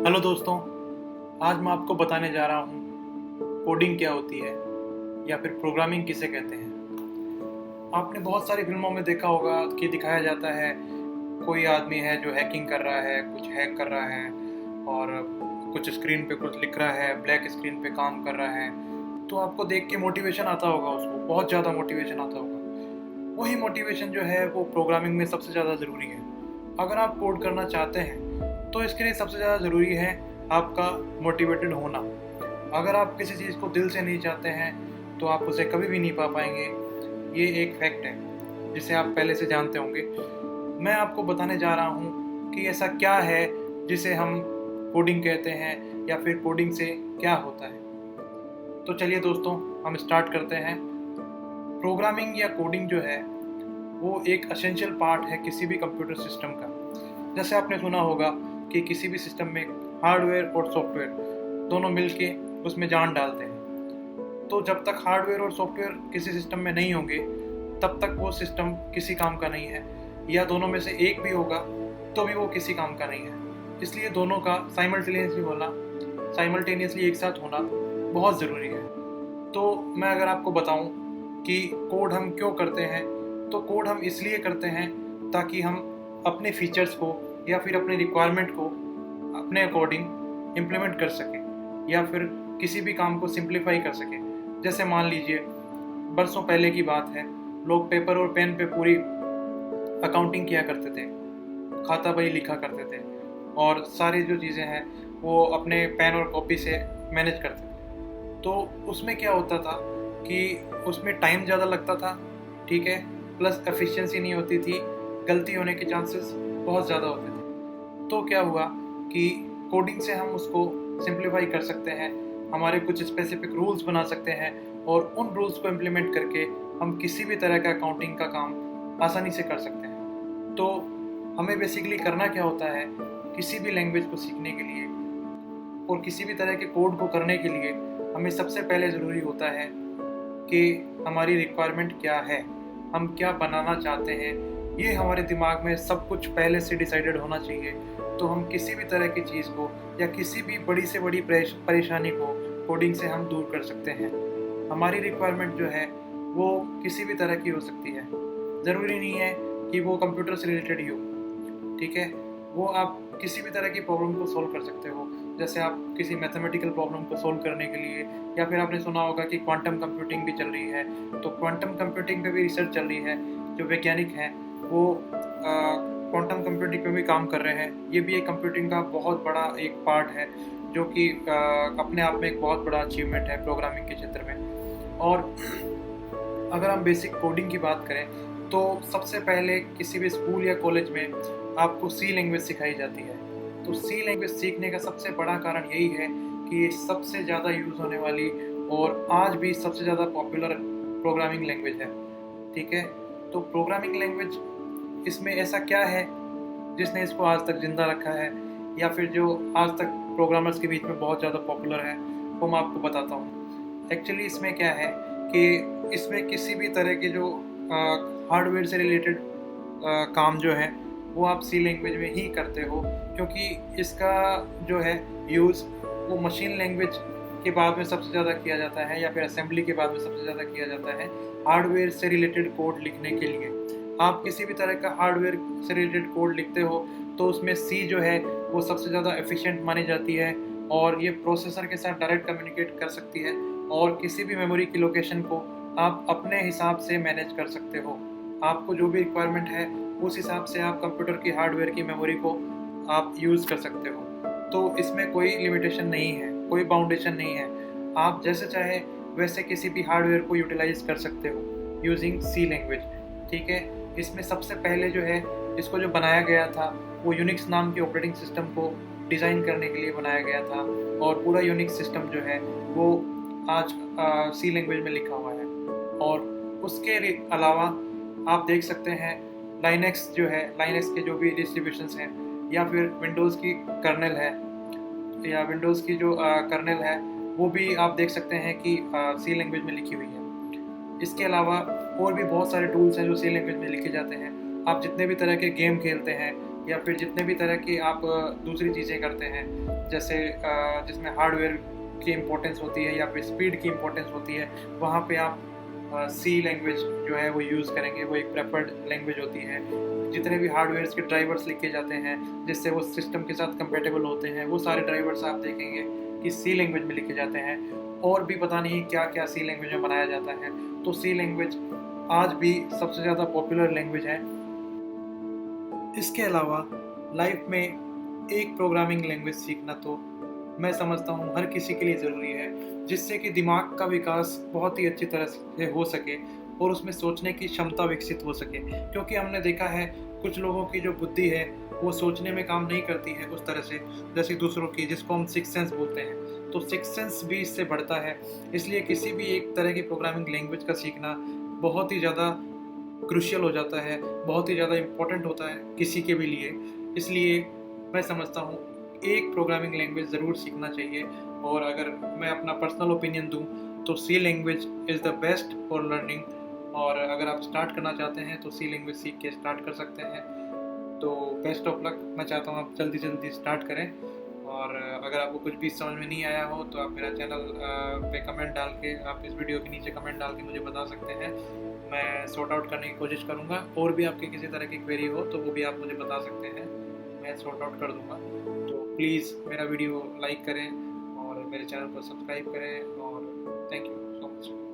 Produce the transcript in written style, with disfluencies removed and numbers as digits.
Hello दोस्तों, आज मैं आपको बताने जा रहा हूँ कोडिंग क्या होती है या फिर प्रोग्रामिंग किसे कहते हैं। आपने बहुत सारी फिल्मों में देखा होगा कि दिखाया जाता है कोई आदमी है जो हैकिंग कर रहा है, कुछ हैक कर रहा है और कुछ स्क्रीन पे कुछ लिख रहा है, ब्लैक स्क्रीन पे काम कर रहा है। तो आपको देख के मोटिवेशन आता होगा, उसको बहुत ज़्यादा मोटिवेशन आता होगा। वही मोटिवेशन जो है वो प्रोग्रामिंग में सबसे ज़्यादा ज़रूरी है। अगर आप कोड करना चाहते हैं तो इसके लिए सबसे ज़्यादा ज़रूरी है आपका मोटिवेटेड होना। अगर आप किसी चीज़ को दिल से नहीं चाहते हैं तो आप उसे कभी भी नहीं पा पाएंगे। ये एक फैक्ट है जिसे आप पहले से जानते होंगे। मैं आपको बताने जा रहा हूँ कि ऐसा क्या है जिसे हम कोडिंग कहते हैं या फिर कोडिंग से क्या होता है। तो चलिए दोस्तों, हम स्टार्ट करते हैं। प्रोग्रामिंग या कोडिंग जो है वो एक एसेंशियल पार्ट है किसी भी कंप्यूटर सिस्टम का। जैसे आपने सुना होगा कि किसी भी सिस्टम में हार्डवेयर और सॉफ्टवेयर दोनों मिलके उसमें जान डालते हैं। तो जब तक हार्डवेयर और सॉफ्टवेयर किसी सिस्टम में नहीं होंगे तब तक वो सिस्टम किसी काम का नहीं है, या दोनों में से एक भी होगा तो भी वो किसी काम का नहीं है। इसलिए दोनों का साइमल्टेनियसली एक साथ होना बहुत ज़रूरी है। तो मैं अगर आपको बताऊं कि कोड हम क्यों करते हैं, तो कोड हम इसलिए करते हैं ताकि हम अपने फीचर्स को या फिर अपनी रिक्वायरमेंट को अपने अकॉर्डिंग इम्प्लीमेंट कर सकें या फिर किसी भी काम को सिंप्लीफाई कर सकें। जैसे मान लीजिए बरसों पहले की बात है, लोग पेपर और पेन पे पूरी अकाउंटिंग किया करते थे, खाता बही लिखा करते थे और सारी जो चीज़ें हैं वो अपने पेन और कॉपी से मैनेज करते थे। तो उसमें क्या होता था कि उसमें टाइम ज़्यादा लगता था, ठीक है, प्लस एफिशिएंसी नहीं होती थी, गलती होने के चांसेस बहुत ज़्यादा होते थे। तो क्या हुआ कि कोडिंग से हम उसको सिंप्लीफाई कर सकते हैं, हमारे कुछ स्पेसिफिक रूल्स बना सकते हैं और उन रूल्स को इम्प्लीमेंट करके हम किसी भी तरह का अकाउंटिंग का काम आसानी से कर सकते हैं। तो हमें बेसिकली करना क्या होता है, किसी भी लैंग्वेज को सीखने के लिए और किसी भी तरह के कोड को करने के लिए हमें सबसे पहले ज़रूरी होता है कि हमारी रिक्वायरमेंट क्या है, हम क्या बनाना चाहते हैं। ये हमारे दिमाग में सब कुछ पहले से डिसाइडेड होना चाहिए। तो हम किसी भी तरह की चीज़ को या किसी भी बड़ी से बड़ी परेशानी को कोडिंग से हम दूर कर सकते हैं। हमारी रिक्वायरमेंट जो है वो किसी भी तरह की हो सकती है, ज़रूरी नहीं है कि वो कंप्यूटर से रिलेटेड ही हो, ठीक है। वो आप किसी भी तरह की प्रॉब्लम को सॉल्व कर सकते हो। जैसे आप किसी मैथमेटिकल प्रॉब्लम को सॉल्व करने के लिए, या फिर आपने सुना होगा कि क्वांटम कंप्यूटिंग भी चल रही है, तो क्वांटम कंप्यूटिंग पे भी रिसर्च चल रही है। जो वैज्ञानिक हैं वो क्वांटम कंप्यूटिंग पे भी काम कर रहे हैं। ये भी एक कंप्यूटिंग का बहुत बड़ा एक पार्ट है जो कि अपने आप में एक बहुत बड़ा अचीवमेंट है प्रोग्रामिंग के क्षेत्र में। और अगर हम बेसिक कोडिंग की बात करें तो सबसे पहले किसी भी स्कूल या कॉलेज में आपको सी लैंग्वेज सिखाई जाती है। तो सी लैंग्वेज सीखने का सबसे बड़ा कारण यही है कि ये सबसे ज़्यादा यूज़ होने वाली और आज भी सबसे ज़्यादा पॉपुलर प्रोग्रामिंग लैंग्वेज है, ठीक है। तो प्रोग्रामिंग लैंग्वेज, इसमें ऐसा क्या है जिसने इसको आज तक ज़िंदा रखा है या फिर जो आज तक प्रोग्रामर्स के बीच में बहुत ज़्यादा पॉपुलर है, वो मैं आपको बताता हूँ। एक्चुअली इसमें क्या है कि इसमें किसी भी तरह के जो हार्डवेयर से रिलेटेड काम जो है वो आप सी लैंग्वेज में ही करते हो, क्योंकि इसका जो है यूज़ वो मशीन लैंग्वेज के बाद में सबसे ज़्यादा किया जाता है या फिर असेंबली के बाद में सबसे ज़्यादा किया जाता है हार्डवेयर से रिलेटेड कोड लिखने के लिए। आप किसी भी तरह का हार्डवेयर से रिलेटेड कोड लिखते हो तो उसमें सी जो है वो सबसे ज़्यादा एफिशिएंट मानी जाती है और ये प्रोसेसर के साथ डायरेक्ट कम्युनिकेट कर सकती है और किसी भी मेमोरी की लोकेशन को आप अपने हिसाब से मैनेज कर सकते हो। आपको जो भी रिक्वायरमेंट है उस हिसाब से आप कंप्यूटर की हार्डवेयर की मेमोरी को आप यूज़ कर सकते हो। तो इसमें कोई लिमिटेशन नहीं है, कोई बाउंडेशन नहीं है। आप जैसे चाहे वैसे किसी भी हार्डवेयर को यूटिलाइज कर सकते हो यूजिंग सी लैंग्वेज, ठीक है। इसमें सबसे पहले जो है इसको जो बनाया गया था वो यूनिक्स नाम के ऑपरेटिंग सिस्टम को डिज़ाइन करने के लिए बनाया गया था और पूरा यूनिक्स सिस्टम जो है वो आज सी लैंग्वेज में लिखा हुआ है। और उसके अलावा आप देख सकते हैं लाइनेक्स जो है, लाइनेक्स के जो भी डिस्ट्रीब्यूशंस हैं या फिर विंडोज़ की कर्नेल है या विंडोज़ की जो कर्नेल है वो भी आप देख सकते हैं कि सी लैंग्वेज में लिखी हुई है। इसके अलावा और भी बहुत सारे टूल्स हैं जो सी लैंग्वेज में लिखे जाते हैं। आप जितने भी तरह के गेम खेलते हैं या फिर जितने भी तरह की आप दूसरी चीज़ें करते हैं, जैसे जिसमें हार्डवेयर की इम्पोर्टेंस होती है या फिर स्पीड की इम्पोर्टेंस होती है, वहाँ पे आप सी लैंग्वेज जो है वो यूज़ करेंगे। वो एक प्रेफर्ड लैंग्वेज होती है। जितने भी हार्डवेयर्स के ड्राइवर्स लिखे जाते हैं जिससे वो सिस्टम के साथ कंपेटेबल होते हैं, वो सारे ड्राइवर्स आप देखेंगे कि सी लैंग्वेज में लिखे जाते हैं। और भी पता नहीं क्या क्या सी लैंग्वेज में बनाया जाता है। तो सी लैंग्वेज आज भी सबसे ज़्यादा पॉपुलर लैंग्वेज है। इसके अलावा लाइफ में एक प्रोग्रामिंग लैंग्वेज सीखना तो मैं समझता हूँ हर किसी के लिए ज़रूरी है, जिससे कि दिमाग का विकास बहुत ही अच्छी तरह से हो सके और उसमें सोचने की क्षमता विकसित हो सके। क्योंकि हमने देखा है कुछ लोगों की जो बुद्धि है वो सोचने में काम नहीं करती है उस तरह से जैसे दूसरों की, जिसको हम सिक्स सेंस बोलते हैं। तो सिक्स सेंस भी इससे बढ़ता है। इसलिए किसी भी एक तरह की प्रोग्रामिंग लैंग्वेज का सीखना बहुत ही ज़्यादा क्रूशियल हो जाता है, बहुत ही ज़्यादा इम्पोर्टेंट होता है किसी के भी लिए। इसलिए मैं समझता हूँ एक प्रोग्रामिंग लैंग्वेज ज़रूर सीखना चाहिए। और अगर मैं अपना पर्सनल ओपिनियन दूँ तो C language is the best for learning. और अगर आप स्टार्ट करना चाहते हैं तो सी लैंग्वेज सीख के स्टार्ट कर सकते हैं। तो बेस्ट ऑफ लक। मैं चाहता हूँ आप जल्दी जल्दी स्टार्ट करें। और अगर आपको कुछ भी समझ में नहीं आया हो तो आप मेरा चैनल पे कमेंट डाल के, आप इस वीडियो के नीचे कमेंट डाल के मुझे बता सकते हैं। मैं सॉर्ट आउट करने की कोशिश करूँगा। और भी आपकी किसी तरह की क्वेरी हो तो वो भी आप मुझे बता सकते हैं, मैं सॉर्ट आउट कर दूँगा। तो प्लीज़ मेरा वीडियो लाइक करें और मेरे चैनल को सब्सक्राइब करें। और थैंक यू सो मच।